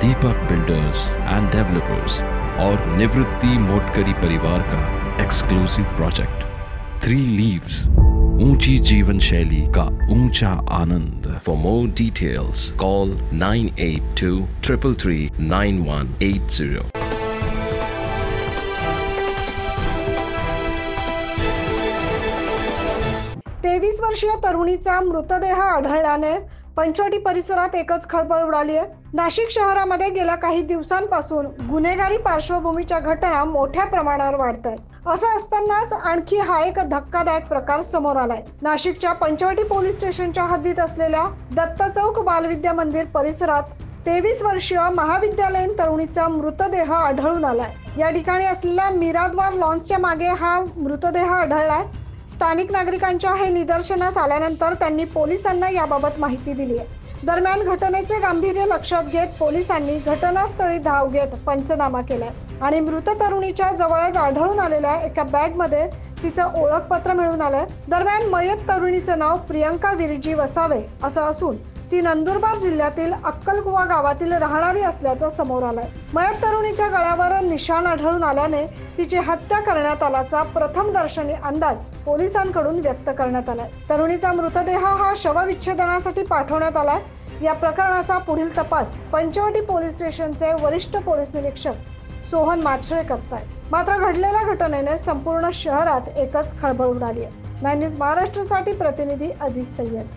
Deepak builders end developers और निवृत्ति मोटकरी परिवार का एक्सक्लूसिव प्रोजेक्ट 3 लीव्स, ऊंची जीवन शैली का ऊंचा आनंद। For more details call 9823339180। 23 वर्षीय तरुणीचा मृतदेह आढळल्याने पंचवटी परिसरात एकच खळबळ उडाली आहे। नाशिक शहरामध्ये गेल्या काही दिवसांपासून गुन्हेगारी पार्श्वभूमीच्या घटना मोठ्या प्रमाणावर वाढत आहेत। असं असतानाच आणखी हा एक धक्कादायक प्रकार समोर आलाय। नाशिकच्या पंचवटी पोलीस स्टेशनच्या हद्दीत असलेल्या दत्त चौक बालविद्या मंदिर परिसरात 23 वर्षीय महाविद्यालयीन तरुणीचा मृतदेह आढळून आलाय। या ठिकाणी असलेल्या मिराद्वार लॉन्सच्या मागे हा मृतदेह आढळलाय। स्थानिक नागरिकांच्या हे निदर्शनास आल्यानंतर त्यांनी पोलिसांना याबाबत माहिती दिली आहे। दरम्यान घटनेचे गांभीर्य लक्षात घेत पोलिसांनी घटनास्थळी धाव घेत पंचनामा केलाय आणि मृत तरुणीच्या जवळच आढळून आलेल्या एका बॅगमध्ये तिचं ओळखपत्र मिळून आलंय। दरम्यान मयत तरुणीचं नाव प्रियंका विरजी वसावे असं असून ती नंदुरबार जिल्ह्यातील अक्कलकुवा गावातील राहणारी असल्याचं समोर आलंय। मयत तरुणीच्या गळ्यावर निशाण आढळून आल्याने तिची हत्या करण्यात आल्याचा प्रथमदर्शनी अंदाज पोलिसांकडून व्यक्त करण्यात आलाय। तरुणीचा मृतदेह हा शवविच्छेदनासाठी पाठवण्यात आलाय। या प्रकरणाचा पुढील तपास पंचवटी पोलीस स्टेशनचे वरिष्ठ पोलीस निरीक्षक सोहन माचरे करतायत। मात्र घडलेल्या घटनेने संपूर्ण शहरात एकच खळबळ उडाली आहे। 9 न्यूज महाराष्ट्रासाठी प्रतिनिधी अजीज सय्यद।